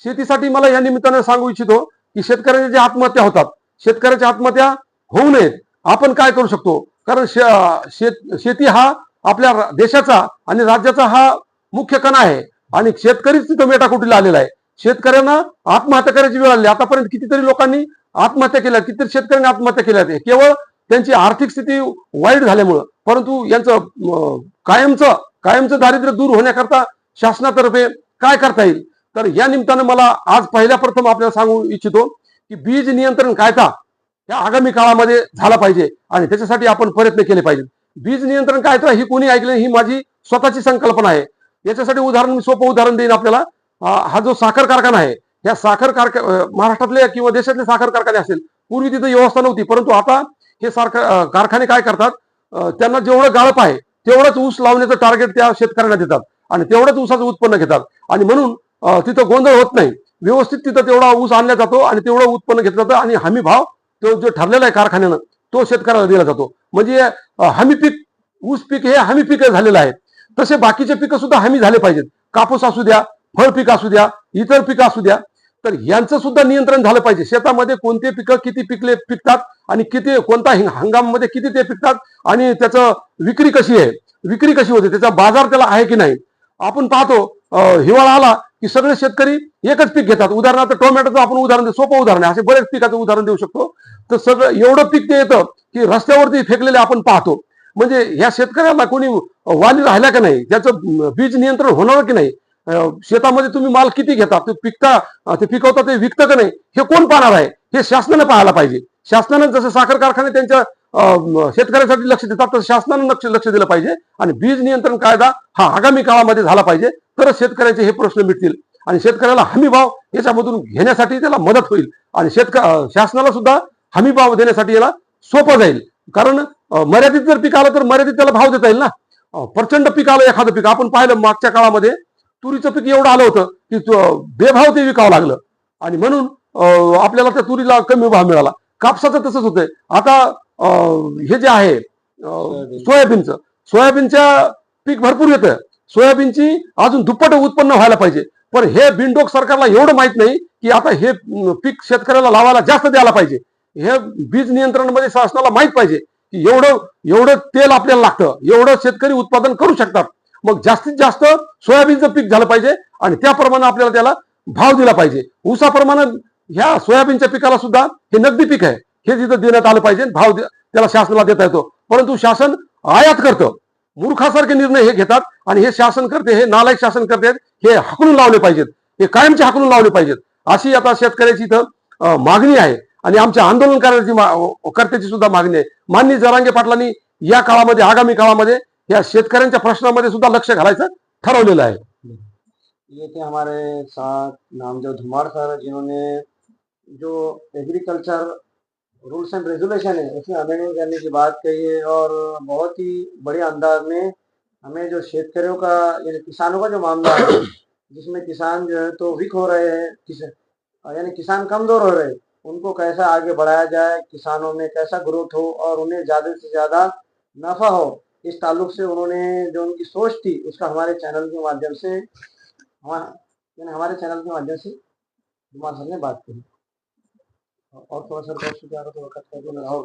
शेतीसाठी मला या निमित्ताने सांगू इच्छितो की शेतकऱ्यांच्या ज्या आत्महत्या होतात, शेतकऱ्याच्या आत्महत्या होऊ नयेत. आपण काय करू शकतो, कारण शेती हा आपल्या देशाचा आणि राज्याचा हा मुख्य कणा आहे आणि शेतकरीच तिथं मेटाकुटीला आलेला आहे. शेतकऱ्यांना आत्महत्या करायची वेळ आली. आतापर्यंत कितीतरी लोकांनी आत्महत्या केल्या, कितीतरी शेतकऱ्यांनी आत्महत्या केल्या, केवळ त्यांची आर्थिक स्थिती वाईट झाल्यामुळं. परंतु यांचं कायमचं दारिद्र्य दूर होण्याकरता शासनातर्फे काय करता येईल, तर या निमित्तानं मला आज पहिल्या प्रथम आपल्याला सांगू इच्छितो की बीज नियंत्रण कायदा या आगामी काळामध्ये झाला पाहिजे आणि त्याच्यासाठी आपण प्रयत्न केले पाहिजे. बीज नियंत्रण कायदा ही कोणी ऐकलं, ही माझी स्वतःची संकल्पना आहे. याच्यासाठी मी सोपं उदाहरण देईन आपल्याला. हा जो साखर कारखाना आहे, या साखर महाराष्ट्रातले किंवा देशातले साखर कारखाने असेल, पूर्वी तिथं व्यवस्था नव्हती, परंतु आता हे कारखाने काय करतात, त्यांना जेवढं गाळप आहे तेवढंच ऊस लावण्याचं टार्गेट त्या शेतकऱ्यांना देतात आणि तेवढंच ऊसाचं उत्पन्न घेतात आणि म्हणून तिथं गोंधळ होत नाही. व्यवस्थित तिथं तेवढा ऊस आणला जातो आणि तेवढं उत्पन्न घेतलं जातं आणि हमी भाव तो जो ठरलेला आहे कारखान्यानं तो शेतकऱ्याला दिला जातो. म्हणजे हमी पीक, ऊस पीक हे हमी पीक झालेलं आहे. तसे बाकीचे पिकं सुद्धा हमी झाले पाहिजेत. कापूस असू द्या, फळ पीक असू द्या, इतर पिकं असू द्या, तर यांचं सुद्धा नियंत्रण झालं पाहिजे. शेतामध्ये कोणते पिकं किती पिकतात आणि कोणता हंगामामध्ये किती ते पिकतात आणि त्याचं विक्री कशी होते, त्याचा बाजार त्याला आहे की नाही. आपण पाहतो हिवाळा आला की सगळे शेतकरी एकच पीक घेतात. उदाहरणार्थ टोमॅटोचं आपण उदाहरण, सोपं उदाहरण आहे, असे बरेच पिकाचं उदाहरण देऊ शकतो. तर सगळं एवढं पीक ते येतं की रस्त्यावरती फेकलेले आपण पाहतो. म्हणजे ह्या शेतकऱ्याला कोणी वाली राहिला का नाही, त्याचं बीज नियंत्रण होणार की नाही, शेतामध्ये तुम्ही माल किती घेता, ते पिकवता ते विकतं का नाही, हे कोण पाहणार आहे, हे शासनाने पाहायला पाहिजे. शासनानं जसं साखर कारखाने त्यांच्या शेतकऱ्यांसाठी लक्ष देतात, तर शासनानं लक्ष दिलं पाहिजे आणि बीज नियंत्रण कायदा हा आगामी काळामध्ये झाला पाहिजे. तर शेतकऱ्याचे हे प्रश्न मिटतील आणि शेतकऱ्याला हमी भाव याच्यामधून घेण्यासाठी त्याला मदत होईल आणि शासनाला सुद्धा हमी भाव देण्यासाठी याला सोपं जाईल. कारण मर्यादित जर पीक आलं तर मर्यादित त्याला भाव देता येईल ना. प्रचंड पीक आलं, एखादं पीक आपण पाहिलं मागच्या काळामध्ये तुरीचं पीक एवढं आलं होतं की बेभाव ते विकावं लागलं आणि म्हणून आपल्याला त्या तुरीला कमी भाव मिळाला. कापसाचं तसंच होतंय. आता हे जे आहे सोयाबीनच्या पीक भरपूर येतं. सोयाबीनची अजून दुप्पट उत्पन्न व्हायला पाहिजे, पण हे बिनडोक सरकारला एवढं माहित नाही की आता हे पीक शेतकऱ्याला लावायला जास्त द्यायला पाहिजे. हे बीज नियंत्रणामध्ये शासनाला माहित पाहिजे की एवढं तेल आपल्याला लागतं, एवढं शेतकरी उत्पादन करू शकतात. मग जास्तीत जास्त सोयाबीनचं पीक झालं पाहिजे आणि त्याप्रमाणे आपल्याला त्याला भाव दिला पाहिजे. ऊसाप्रमाणे ह्या सोयाबीनच्या पिकाला सुद्धा हे नगदी पीक आहे, हे तिथं देण्यात आलं पाहिजे, भाव त्याला शासनाला देता येतो. परंतु शासन आयात करतं, मूर्खासारखे निर्णय हे घेतात आणि हे शासन करते, हे नालायक शासन करते, हे हाकलून लावले पाहिजेत, हे कायमचे हाकलून लावले पाहिजेत. अशी आता शेतकऱ्याची इथं मागणी आहे आणि आमच्या आंदोलन करण्याची सुद्धा मागणी आहे. माननीय जरांगे पाटलांनी या काळामध्ये, आगामी काळामध्ये या शेतकऱ्यांच्या प्रश्नामध्ये सुद्धा लक्ष घालायचं ठरवलेलं आहे. ये थे हमारे साथ नामदेव धुमार सर, जिन्होंने जो एग्रीकल्चर रूल्स एंड रेगुलेशन है उसमें अमेंडमेंट करने की बात कही है और बहुत ही बड़े अंदाज में हमें जो शेतकरियों का यानी किसानों का जो मामला है, जिसमें किसान जो है तो वीक हो रहे हैं, यानी किसान कमजोर हो रहे हैं, उनको कैसा आगे बढ़ाया जाए, किसानों में कैसा ग्रोथ हो और उन्हें ज़्यादा से ज़्यादा नफा हो, इस ताल्लुक से उन्होंने जो उनकी सोच थी उसका हमारे चैनल के माध्यम से कुमार सर ने बात करी। और थोड़ा सर तो वक्त कर दो लगाओ।